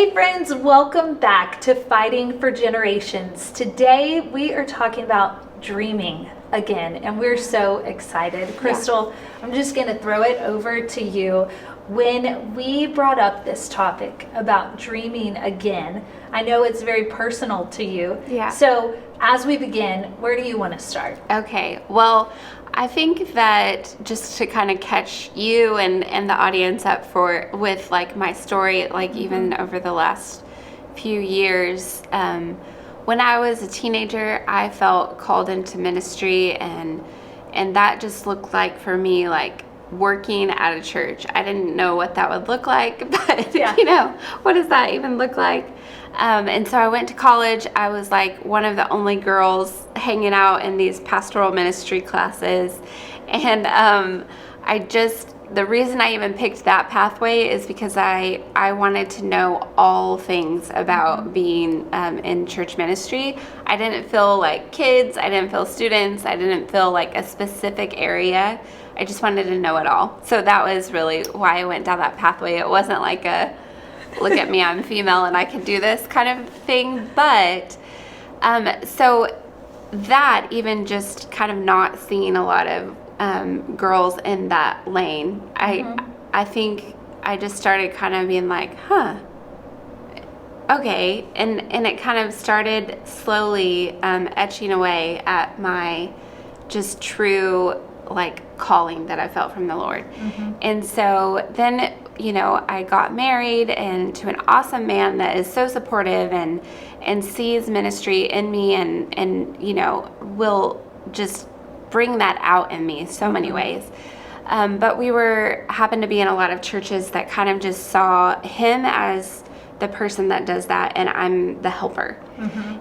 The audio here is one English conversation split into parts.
Hey friends, welcome back to Fighting for Generations. Today we are talking about dreaming again, and we're so excited. Crystal, I'm just going to throw it over to you. When we brought up this topic about dreaming again, I know it's very personal to you. Yeah. So as we begin, where do you want to start? Okay, well, I think that just to kind of catch you and the audience up with like my story, like even over the last few years, when I was a teenager, I felt called into ministry, and that just looked like for me like working at a church. I didn't know what that would look like, but what does that even look like? And so I went to college. I was like one of the only girls hanging out in these pastoral ministry classes. And the reason I even picked that pathway is because I wanted to know all things about being in church ministry. I didn't feel like kids. I didn't feel students. I didn't feel like a specific area. I just wanted to know it all. So that was really why I went down that pathway. It wasn't like a look at me, I'm female and I can do this kind of thing. But so that even just kind of not seeing a lot of girls in that lane, I think I just started kind of being like, okay. And it kind of started slowly etching away at my just true like calling that I felt from the Lord. And so then, I got married and to an awesome man that is so supportive and sees ministry in me and will just bring that out in me so many ways. But we happened to be in a lot of churches that kind of just saw him as the person that does that, and I'm the helper.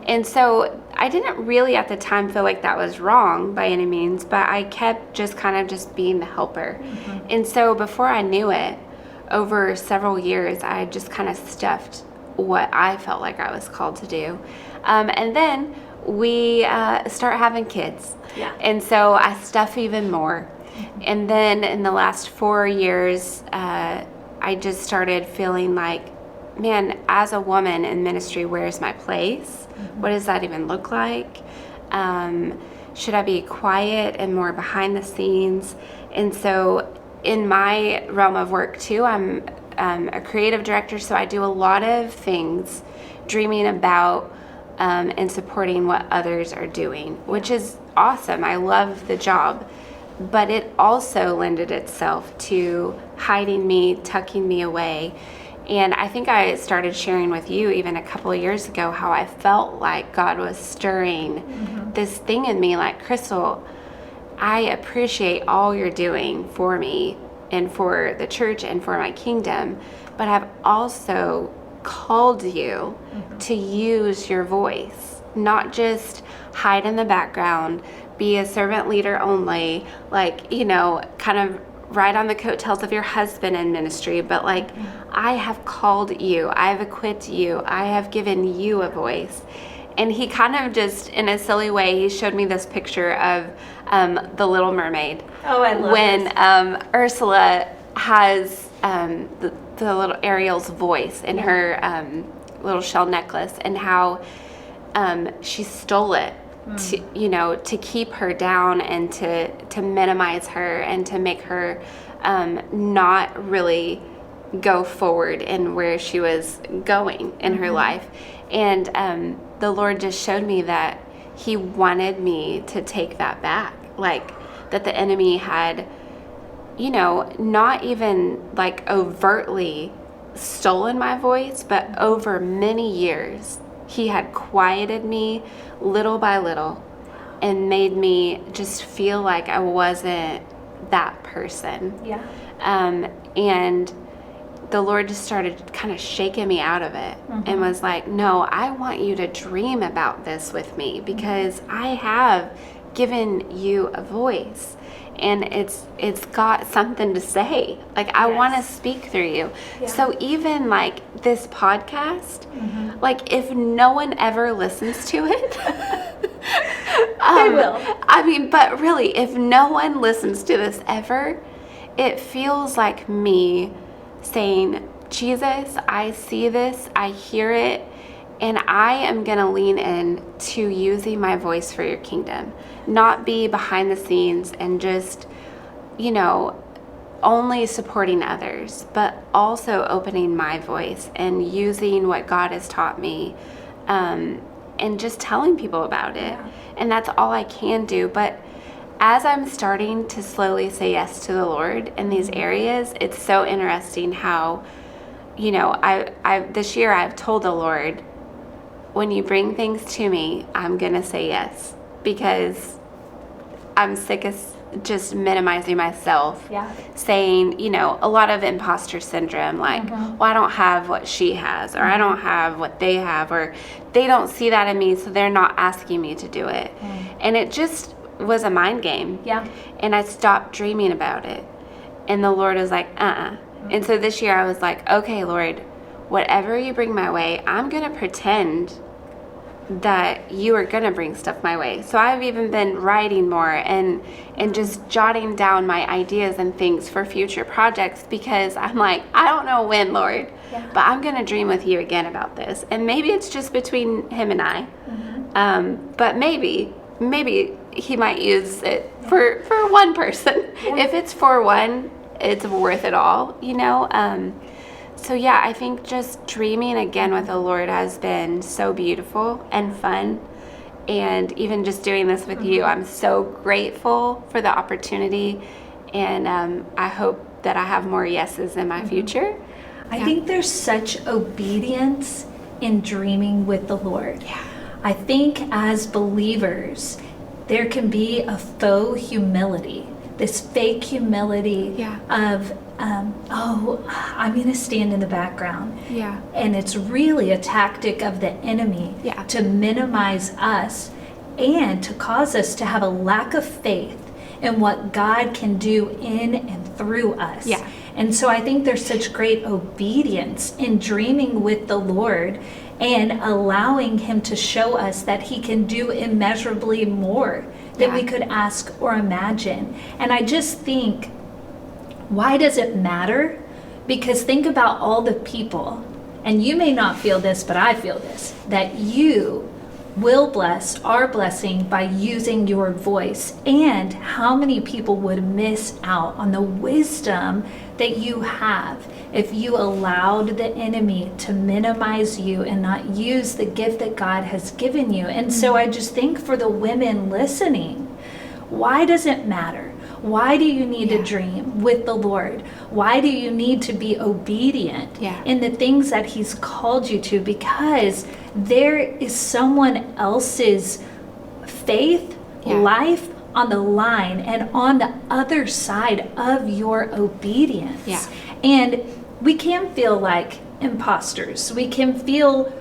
And so I didn't really at the time feel like that was wrong by any means, but I kept just kind of just being the helper. And so before I knew it, over several years, I just kind of stuffed what I felt like I was called to do. And then we start having kids. Yeah. And so I stuff even more. And then in the last 4 years, I just started feeling like, man, as a woman in ministry, where's my place? What does that even look like? Should I be quiet and more behind the scenes? And so in my realm of work too, I'm a creative director, so I do a lot of things dreaming about and supporting what others are doing, which is awesome. I love the job, but it also lended itself to hiding me, tucking me away. And I think I started sharing with you even a couple of years ago how I felt like God was stirring this thing in me, like, Crystal, I appreciate all you're doing for me and for the church and for my kingdom, but I've also called you to use your voice, not just hide in the background, be a servant leader only, like, kind of ride on the coattails of your husband in ministry, but like, I have called you, I have equipped you, I have given you a voice. And he kind of just, in a silly way, he showed me this picture of The Little Mermaid. Oh, I love when Ursula has the little Ariel's voice in her little shell necklace, and how she stole it to keep her down and to minimize her and to make her not really go forward in where she was going in her life. And the Lord just showed me that he wanted me to take that back, like that the enemy had, not even like overtly stolen my voice, but over many years, he had quieted me little by little and made me just feel like I wasn't that person. Yeah. And the Lord just started kind of shaking me out of it and was like, no, I want you to dream about this with me, because I have given you a voice and it's got something to say. Like, I want to speak through you. Yeah. So even like this podcast, like if no one ever listens to it, they will. I mean, but really, if no one listens to this ever, it feels like me saying, Jesus, I see this, I hear it, and I am going to lean in to using my voice for your kingdom, not be behind the scenes and just, only supporting others, but also opening my voice and using what God has taught me, and just telling people about it. Yeah. And that's all I can do. But as I'm starting to slowly say yes to the Lord in these areas, it's so interesting how, I this year I've told the Lord, when you bring things to me, I'm going to say yes, because I'm sick of just minimizing myself, Yeah. saying, a lot of imposter syndrome, like, well, I don't have what she has, or I don't have what they have, or they don't see that in me, so they're not asking me to do it. And it just was a mind game. Yeah. And I stopped dreaming about it. And the Lord was like, And so this year I was like, okay, Lord, whatever you bring my way, I'm going to pretend that you are going to bring stuff my way. So I've even been writing more and just jotting down my ideas and things for future projects, because I'm like, I don't know when, Lord, but I'm going to dream with you again about this. And maybe it's just between him and I. But maybe he might use it for one person. If it's for one, it's worth it all, So yeah, I think just dreaming again with the Lord has been so beautiful and fun. And even just doing this with you, I'm so grateful for the opportunity. And I hope that I have more yeses in my future. I think there's such obedience in dreaming with the Lord. Yeah. I think as believers, there can be a faux humility, this fake humility of, I'm going to stand in the background. Yeah. And it's really a tactic of the enemy to minimize us and to cause us to have a lack of faith in what God can do in and through us. Yeah. And so I think there's such great obedience in dreaming with the Lord and allowing him to show us that he can do immeasurably more than we could ask or imagine. And I just think, why does it matter? Because think about all the people, and you may not feel this, but I feel this, that you will bless, are blessing by using your voice, and how many people would miss out on the wisdom that you have if you allowed the enemy to minimize you and not use the gift that God has given you. And so I just think for the women listening, why does it matter? Why do you need to dream with the Lord? Why do you need to be obedient in the things that he's called you to? Because there is someone else's faith, life on the line and on the other side of your obedience. Yeah. And we can feel like imposters. We can feel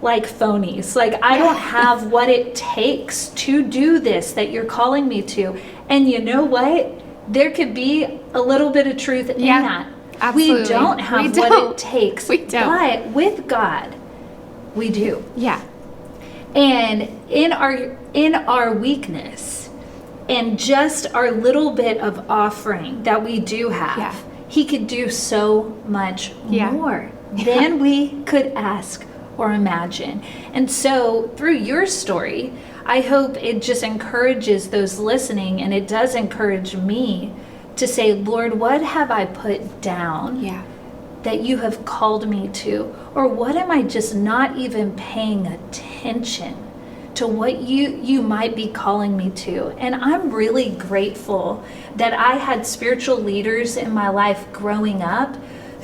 like phonies. Like, I don't have what it takes to do this that you're calling me to. And you know what? There could be a little bit of truth in that. Absolutely. We don't have what it takes. We don't. But with God, we do. Yeah. And in our weakness and just our little bit of offering that we do have, he could do so much more than we could ask or imagine. And so through your story, I hope it just encourages those listening, and it does encourage me to say, Lord, what have I put down that you have called me to? Or what am I just not even paying attention to what you might be calling me to? And I'm really grateful that I had spiritual leaders in my life growing up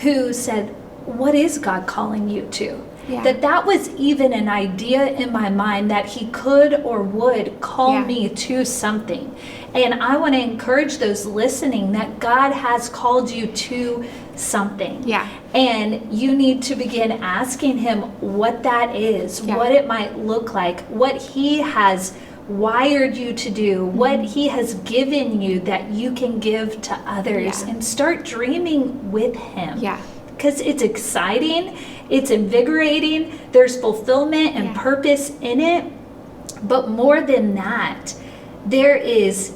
who said, what is God calling you to? That was even an idea in my mind that he could or would call me to something. And I want to encourage those listening that God has called you to something. And you need to begin asking him what that is, what it might look like, what he has wired you to do, what he has given you that you can give to others, and start dreaming with him. Because it's exciting, it's invigorating, there's fulfillment and purpose in it. But more than that, there is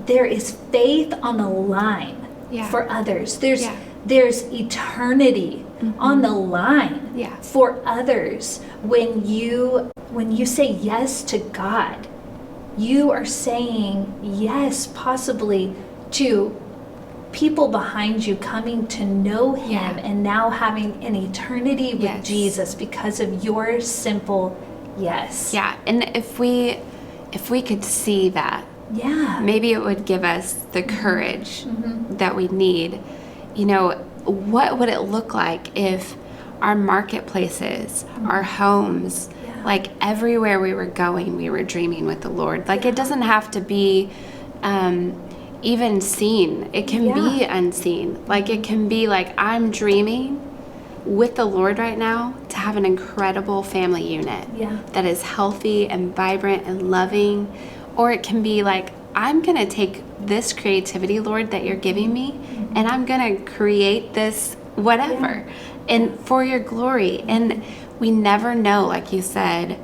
faith on the line for others. there's eternity on the line Yeah. for others. When you say yes to God, you are saying yes possibly to people behind you coming to know him and now having an eternity with Jesus because of your simple yes. Yeah. And if we could see that, maybe it would give us the courage that we need. You know, what would it look like if our marketplaces, our homes, like everywhere we were going, we were dreaming with the Lord? Like it doesn't have to be even seen. It can be unseen. Like it can be like, I'm dreaming with the Lord right now to have an incredible family unit that is healthy and vibrant and loving. Or it can be like, I'm going to take this creativity, Lord, that you're giving me, and I'm going to create this whatever and for your glory. And we never know, like you said,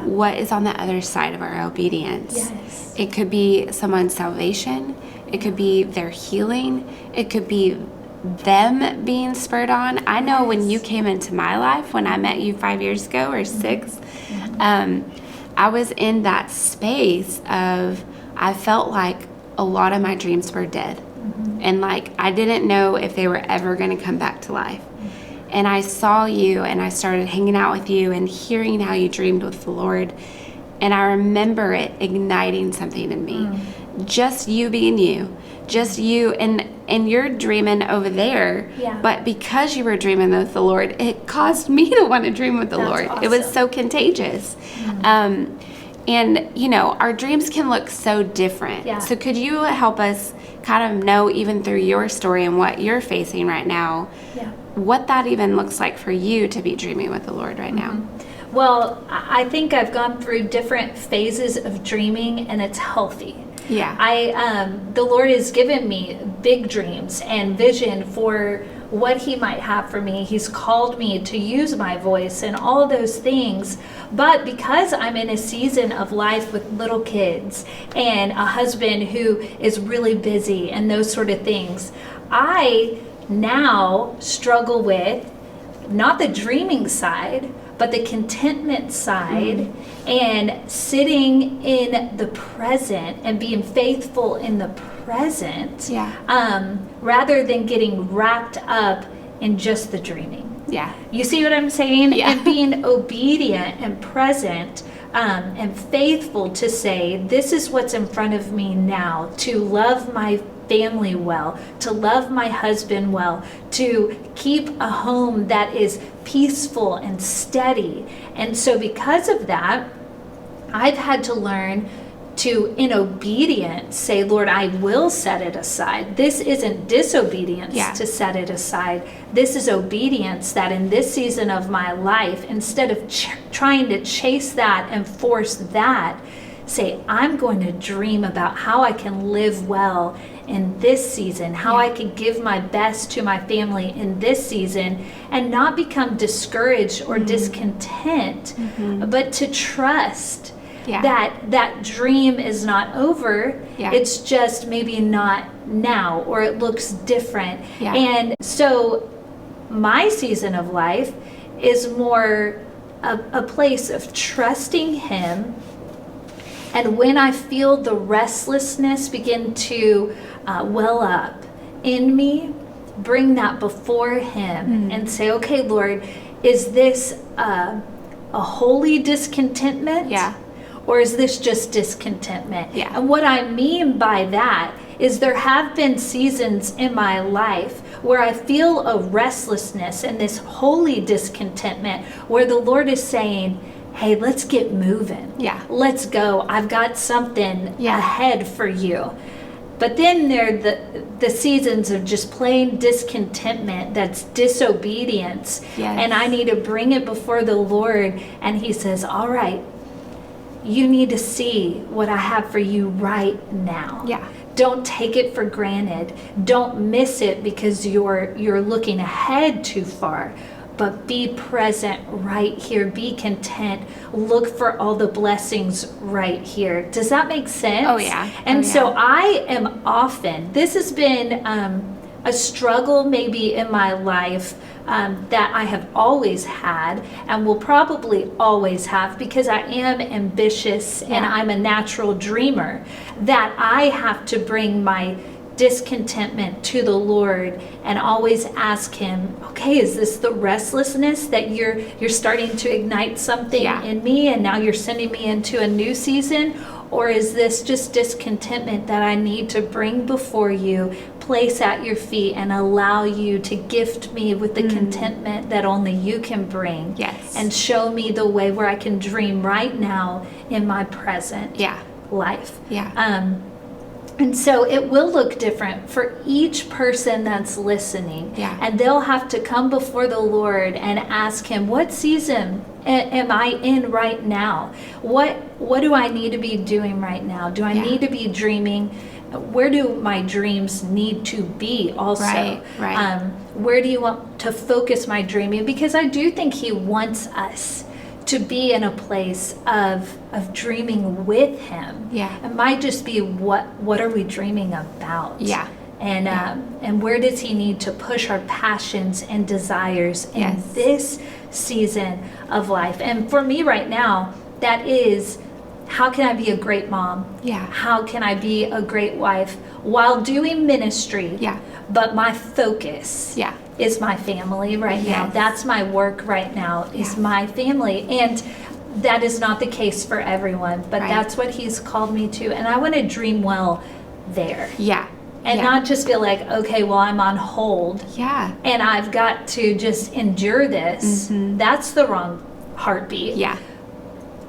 what is on the other side of our obedience. It could be someone's salvation. It could be their healing. It could be them being spurred on. I know when you came into my life, when I met you 5 years ago or 6, I was in that space of, I felt like a lot of my dreams were dead. And like, I didn't know if they were ever going to come back to life. And I saw you and I started hanging out with you and hearing how you dreamed with the Lord. And I remember it igniting something in me. Just you being you. Just you. And you're dreaming over there. But because you were dreaming with the Lord, it caused me to want to dream with the Lord. Awesome. It was so contagious. And, you know, our dreams can look so different. So could you help us kind of know, even through your story and what you're facing right now, what that even looks like for you to be dreaming with the Lord right now? Well, I think I've gone through different phases of dreaming, and it's healthy. The Lord has given me big dreams and vision for what he might have for me. He's called me to use my voice and all those things. But because I'm in a season of life with little kids and a husband who is really busy and those sort of things, I now struggle with not the dreaming side, but the contentment side and sitting in the present and being faithful in the present rather than getting wrapped up in just the dreaming. You see what I'm saying? And being obedient and present and faithful to say, this is what's in front of me now, to love my family well, to love my husband well, to keep a home that is peaceful and steady. And so because of that, I've had to learn to, in obedience, say, Lord, I will set it aside. This isn't disobedience to set it aside. This is obedience, that in this season of my life, instead of trying to chase that and force that, say, I'm going to dream about how I can live well in this season, how I can give my best to my family in this season, and not become discouraged or discontent, but to trust that dream is not over. It's just maybe not now, or it looks different. And so my season of life is more a place of trusting him. And when I feel the restlessness begin to well up in me, bring that before him and say, okay, Lord, is this a holy discontentment? Or is this just discontentment? And what I mean by that is there have been seasons in my life where I feel a restlessness and this holy discontentment where the Lord is saying, hey, let's get moving. Let's go. I've got something ahead for you. But then there are the seasons of just plain discontentment, that's disobedience. And I need to bring it before the Lord. And he says, all right, you need to see what I have for you right now. Don't take it for granted. Don't miss it because you're looking ahead too far. But be present right here. Be content. Look for all the blessings right here. Does that make sense? And so I am often, this has been a struggle maybe in my life that I have always had and will probably always have, because I am ambitious and I'm a natural dreamer, that I have to bring my discontentment to the Lord and always ask him, okay, is this the restlessness that you're starting to ignite something in me and now you're sending me into a new season? Or is this just discontentment that I need to bring before you, place at your feet, and allow you to gift me with the contentment that only you can bring? Yes. And show me the way where I can dream right now in my present life. Yeah. And so it will look different for each person that's listening. Yeah. And they'll have to come before the Lord and ask him, what season am I in right now? What do I need to be doing right now? Do I need to be dreaming? Where do my dreams need to be also? Right. Where do you want to focus my dreaming? Because I do think he wants us to be in a place of dreaming with him. Yeah. It might just be what are we dreaming about? Yeah. And where does he need to push our passions and desires in this season of life? And for me right now, that is, how can I be a great mom? Yeah. How can I be a great wife while doing ministry? Yeah. But my focus is my family right now. That's my work right now, is my family. And that is not the case for everyone, but that's what he's called me to. And I want to dream well there. Yeah. And not just feel like, okay, well, I'm on hold. Yeah. And I've got to just endure this. That's the wrong heartbeat. Yeah.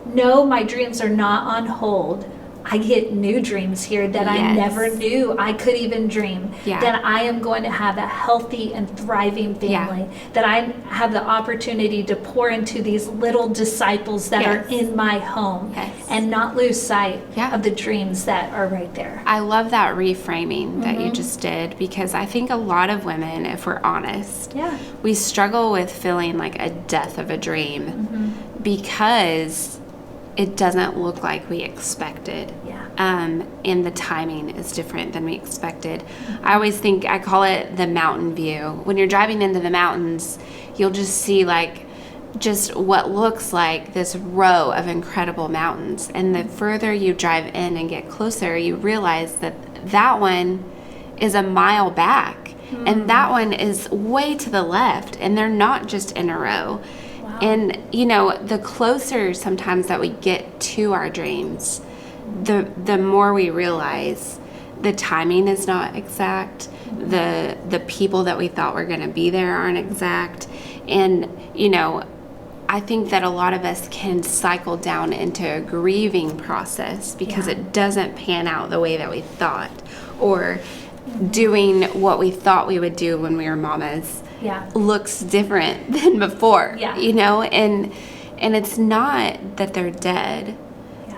No, my dreams are not on hold. I get new dreams here that I never knew I could even dream. Yeah. That I am going to have a healthy and thriving family. That I have the opportunity to pour into these little disciples that are in my home. And not lose sight of the dreams that are right there. I love that reframing that you just did, because I think a lot of women, if we're honest, we struggle with feeling like a death of a dream because it doesn't look like we expected. And the timing is different than we expected. I always think, I call it the mountain view. When you're driving into the mountains, you'll just see just what looks like this row of incredible mountains. And the further you drive in and get closer, you realize that one is a mile back. And that one is way to the left. And they're not just in a row. And, the closer sometimes that we get to our dreams, the more we realize the timing is not exact. The people that we thought were going to be there aren't exact. And, I think that a lot of us can cycle down into a grieving process because it doesn't pan out the way that we thought, or doing what we thought we would do when we were mamas looks different than before, and it's not that they're dead,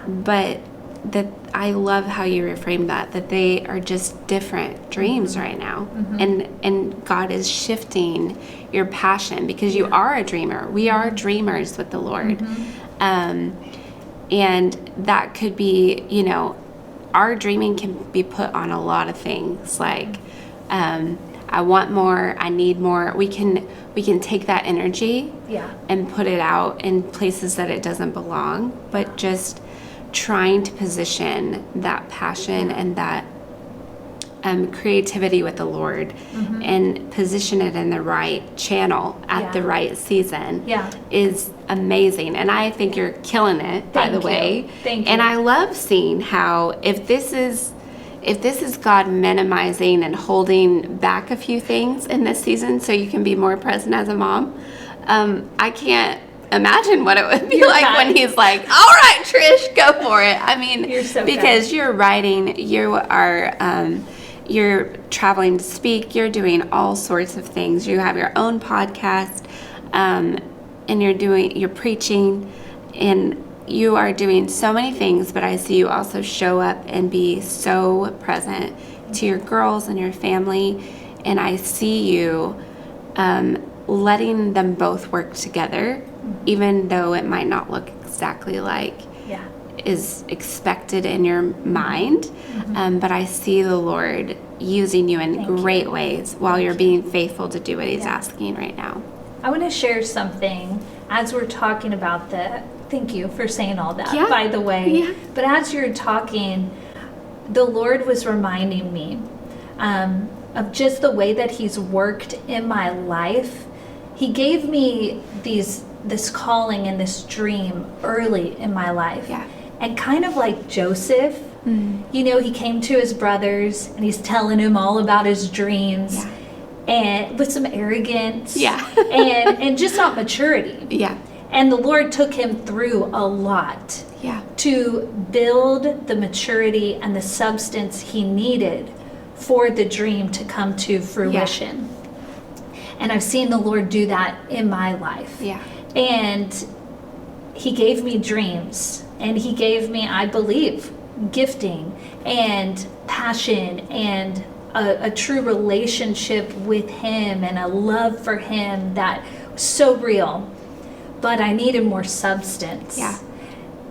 but that I love how you reframed that they are just different dreams right now. And God is shifting your passion, because you are a dreamer. We are dreamers with the Lord. And that could be, our dreaming can be put on a lot of things, like I want more, I need more. We can take that energy and put it out in places that it doesn't belong, but just trying to position that passion and that creativity with the Lord and position it in the right channel at the right season is amazing. And I think you're killing it, by the way. Thank you. And I love seeing how, if this is God minimizing and holding back a few things in this season so you can be more present as a mom, I can't imagine what it would be when he's like, all right, Trish, go for it. I mean, because you're writing, you are, you're traveling to speak, you're doing all sorts of things. You have your own podcast, and you're preaching, and you are doing so many things, but I see you also show up and be so present to your girls and your family. And I see you letting them both work together, even though it might not look exactly like is expected in your mind. But I see the Lord using you in great ways while you're being faithful to do what He's asking right now. I want to share something as we're talking about thank you for saying all that, by the way. Yeah. But as you're talking, the Lord was reminding me of just the way that He's worked in my life. He gave me this calling and this dream early in my life. Yeah. And kind of like Joseph, he came to his brothers and he's telling him all about his dreams. Yeah. And with some arrogance. Yeah. and just not maturity. Yeah. And the Lord took him through a lot. Yeah. To build the maturity and the substance he needed for the dream to come to fruition. And I've seen the Lord do that in my life. Yeah. And He gave me dreams, and He gave me, I believe, gifting and passion and a true relationship with Him and a love for Him that was so real. But I needed more substance. Yeah.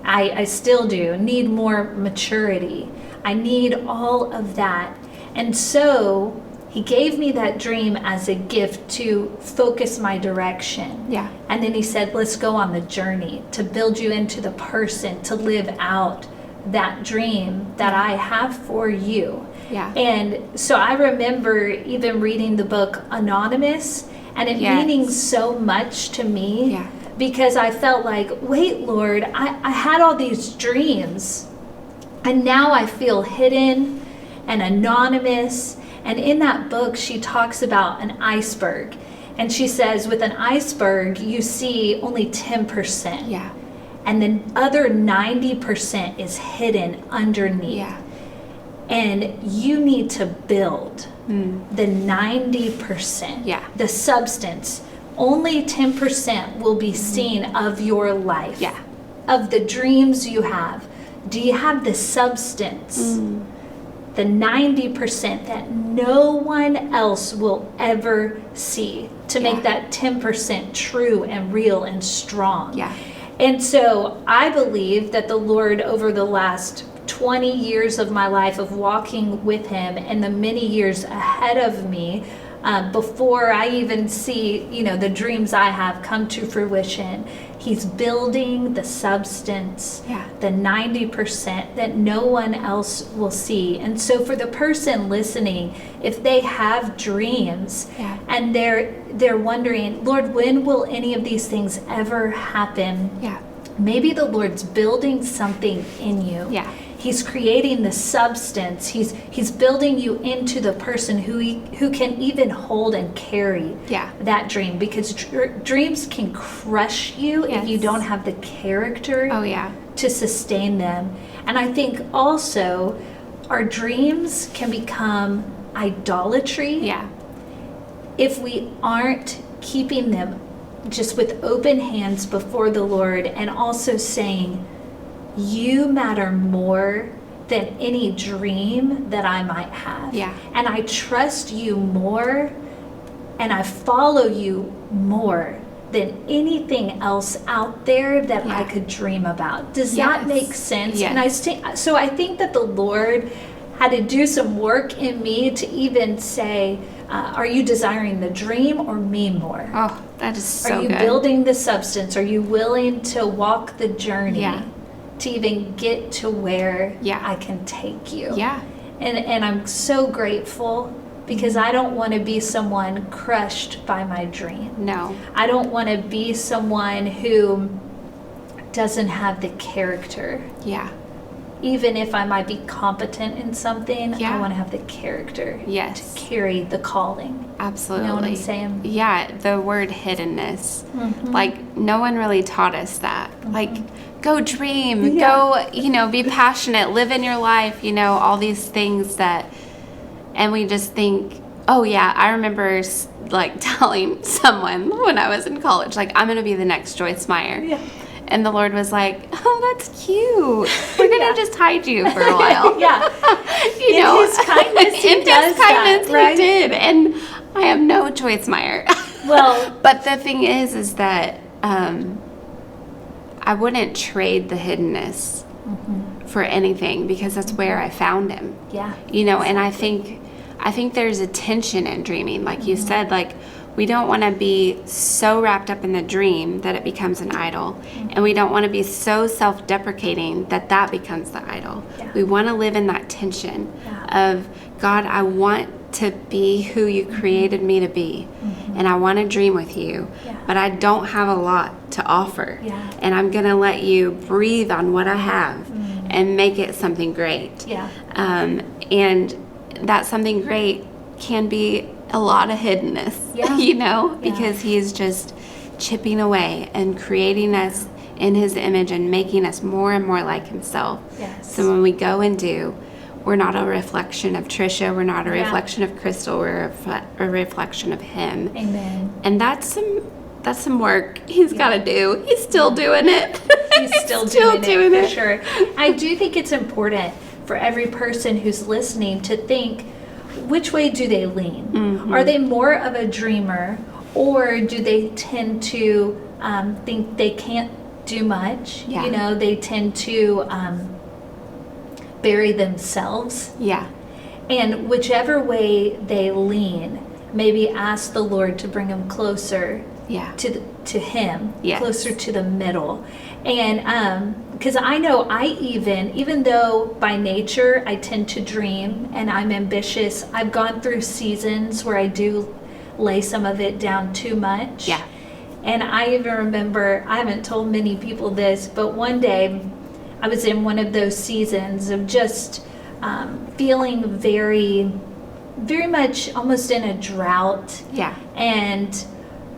I still do need more maturity. I need all of that. And so He gave me that dream as a gift to focus my direction. Yeah. And then He said, let's go on the journey to build you into the person, to live out that dream that I have for you. Yeah. And so I remember even reading the book Anonymous and it meaning so much to me. Yeah. Because I felt like, wait, Lord, I had all these dreams and now I feel hidden and anonymous. And in that book, she talks about an iceberg. And she says, with an iceberg, you see only 10%. Yeah. And the other 90% is hidden underneath. Yeah. And you need to build the 90%, the substance. Only 10% will be seen of your life, of the dreams you have. Do you have the substance? The 90% that no one else will ever see to make that 10% true and real and strong. Yeah. And so I believe that the Lord, over the last 20 years of my life of walking with Him and the many years ahead of me, before I even see, the dreams I have come to fruition, He's building the substance, the 90% that no one else will see. And so for the person listening, if they have dreams and they're wondering, Lord, when will any of these things ever happen? Maybe the Lord's building something in you. He's creating the substance. He's building you into the person who can even hold and carry that dream. Because dreams can crush you if you don't have the character to sustain them. And I think also our dreams can become idolatry if we aren't keeping them just with open hands before the Lord and also saying, you matter more than any dream that I might have. And I trust you more and I follow you more than anything else out there that I could dream about. Does that make sense? And so I think that the Lord had to do some work in me to even say, are you desiring the dream or me more? Oh, that is so good. Are you building the substance? Are you willing to walk the journey? To even get to where I can take you. And I'm so grateful because I don't want to be someone crushed by my dream. No. I don't want to be someone who doesn't have the character. Even if I might be competent in something, I want to have the character to carry the calling. Absolutely. You know what I'm saying? Yeah, the word hiddenness. Like, no one really taught us that. Like, go dream, go, be passionate, live in your life, all these things that, and we just think, oh yeah, I remember like telling someone when I was in college, like, I'm going to be the next Joyce Meyer. And the Lord was like, oh, that's cute. We're going to just hide you for a while. In His kindness, He did. And I am no Joyce Meyer. Well, but the thing is that I wouldn't trade the hiddenness for anything, because that's where I found him. Yeah. And I think there's a tension in dreaming, like you said, like we don't want to be so wrapped up in the dream that it becomes an idol, and we don't want to be so self-deprecating that becomes the idol. Yeah. We want to live in that tension of, God, I want to be who you created me to be, and I want to dream with you, but I don't have a lot to offer, and I'm going to let you breathe on what I have and make it something great. And that something great can be a lot of hiddenness, because he is just chipping away and creating us in his image and making us more and more like himself. So when we go and do, we're not a reflection of Tricia, we're not a reflection of Crystal, we're a reflection of him. Amen. And that's some work he's got to do. He's still doing it. He's still doing it for sure. I do think it's important for every person who's listening to think, which way do they lean? Are they more of a dreamer, or do they tend to think they can't do much? They tend to bury themselves. And whichever way they lean, maybe ask the Lord to bring them closer to him, closer to the middle. And because I know even though by nature I tend to dream and I'm ambitious, I've gone through seasons where I do lay some of it down too much. And I even remember, I haven't told many people this, but one day I was in one of those seasons of just feeling very, very much almost in a drought. And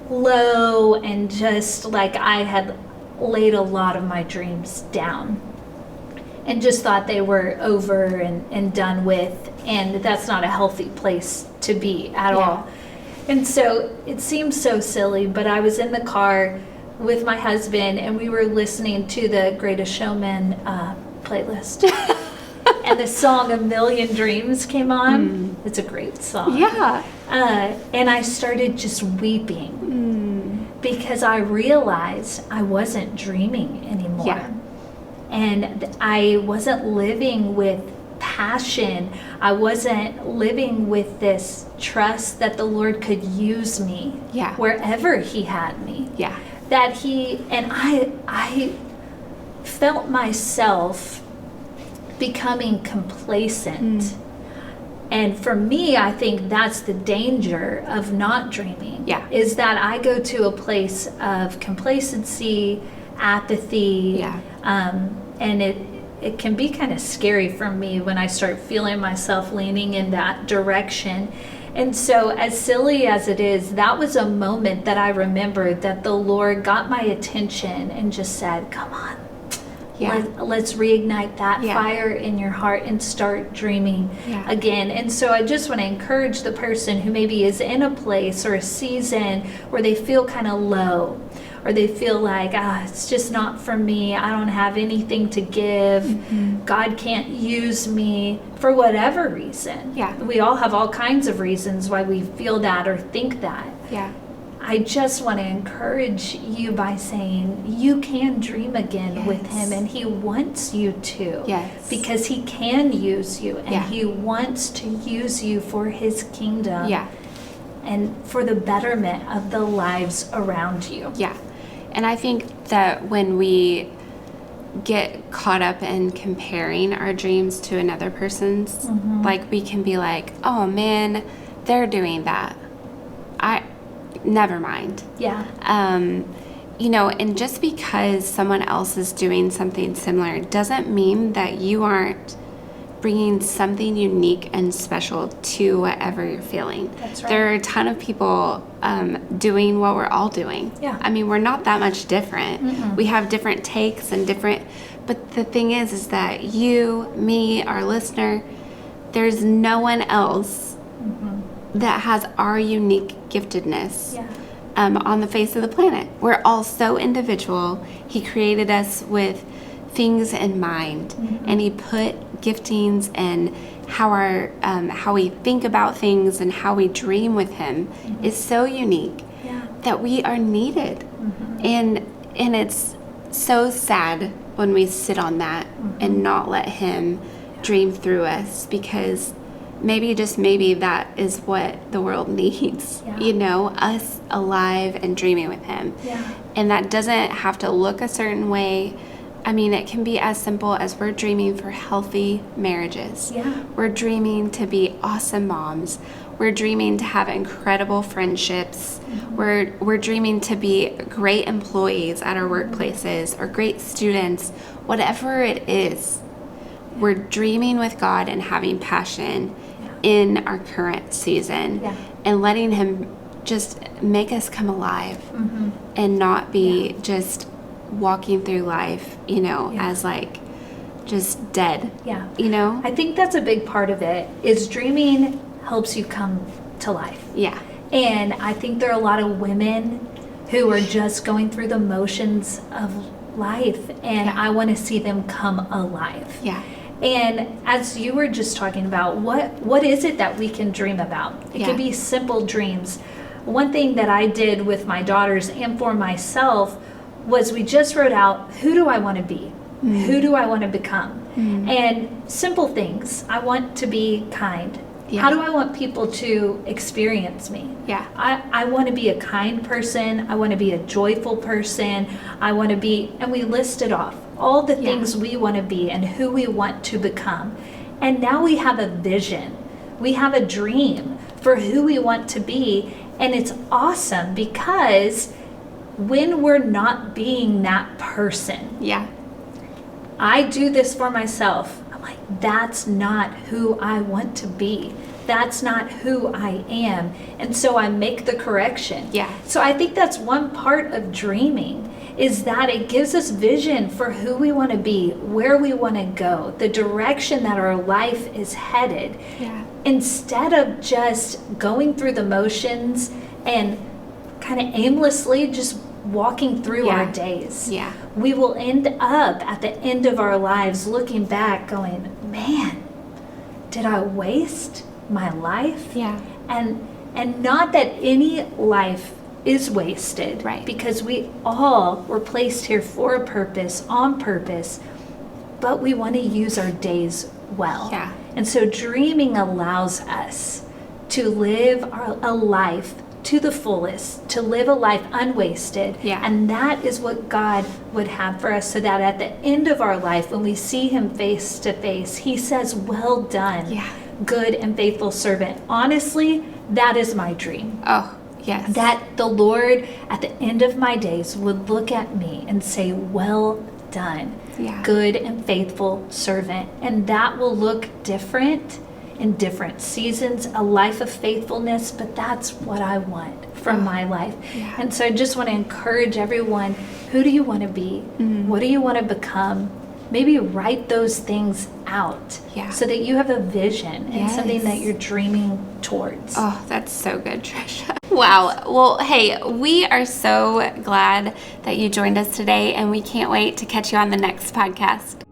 low, and just like I had laid a lot of my dreams down and just thought they were over and done with, and that's not a healthy place to be at all. And so it seems so silly, but I was in the car with my husband and we were listening to the Greatest Showman playlist and the song A Million Dreams came on. It's a great song. And I started just weeping because I realized I wasn't dreaming anymore. And I wasn't living with passion. I wasn't living with this trust that the Lord could use me wherever he had me. That I felt myself becoming complacent. And for me, I think that's the danger of not dreaming. Is that I go to a place of complacency, apathy, and it can be kind of scary for me when I start feeling myself leaning in that direction. And so, as silly as it is, that was a moment that I remembered that the Lord got my attention and just said, come on, let's reignite that fire in your heart and start dreaming again. And so I just want to encourage the person who maybe is in a place or a season where they feel kind of low, or they feel like, it's just not for me. I don't have anything to give. God can't use me for whatever reason. We all have all kinds of reasons why we feel that or think that. I just want to encourage you by saying you can dream again with him, and he wants you to. Because he can use you, and he wants to use you for his kingdom. And for the betterment of the lives around you. And I think that when we get caught up in comparing our dreams to another person's, like we can be like, oh man, they're doing that. Never mind. And just because someone else is doing something similar doesn't mean that you aren't bringing something unique and special to whatever you're feeling. That's right. There are a ton of people doing what we're all doing. I mean, we're not that much different. We have different takes and but the thing is that you, me, our listener, there's no one else that has our unique giftedness on the face of the planet. We're all so individual. He created us with things in mind, and he put giftings and how we think about things and how we dream with him is so unique that we are needed. And it's so sad when we sit on that and not let him dream through us, because maybe, just maybe, that is what the world needs, us alive and dreaming with him. And that doesn't have to look a certain way. I mean, it can be as simple as we're dreaming for healthy marriages. We're dreaming to be awesome moms. We're dreaming to have incredible friendships. We're dreaming to be great employees at our workplaces, or great students, whatever it is. We're dreaming with God and having passion in our current season, and letting him just make us come alive, and not be just walking through life, as like just dead. I think that's a big part of it, is dreaming helps you come to life. And I think there are a lot of women who are just going through the motions of life, and I want to see them come alive. And as you were just talking about, what is it that we can dream about? It can be simple dreams. One thing that I did with my daughters and for myself was we just wrote out, who do I want to be? Who do I want to become? And simple things. I want to be kind. How do I want people to experience me? I want to be a kind person. I want to be a joyful person. I want to be, and we listed off all the things we want to be and who we want to become. And now we have a vision. We have a dream for who we want to be. And it's awesome, because when we're not being that person, I do this for myself. I'm like, that's not who I want to be. That's not who I am. And so I make the correction. So I think that's one part of dreaming, is that it gives us vision for who we want to be, where we want to go, the direction that our life is headed. Instead of just going through the motions and kind of aimlessly just walking through our days. We will end up at the end of our lives looking back going, man, did I waste my life? And not that any life is wasted, because we all were placed here for a purpose, on purpose, but we want to use our days well. And so dreaming allows us to live a life to the fullest, to live a life unwasted. And that is what God would have for us, so that at the end of our life, when we see him face to face, he says, well done, good and faithful servant. Honestly, that is my dream. That the Lord at the end of my days would look at me and say, well done, good and faithful servant. And that will look different in different seasons, a life of faithfulness, but that's what I want from my life. And so I just want to encourage everyone, who do you want to be? What do you want to become? Maybe write those things out, so that you have a vision and something that you're dreaming towards. Oh, that's so good, Tricia. Wow. Well, hey, we are so glad that you joined us today, and we can't wait to catch you on the next podcast.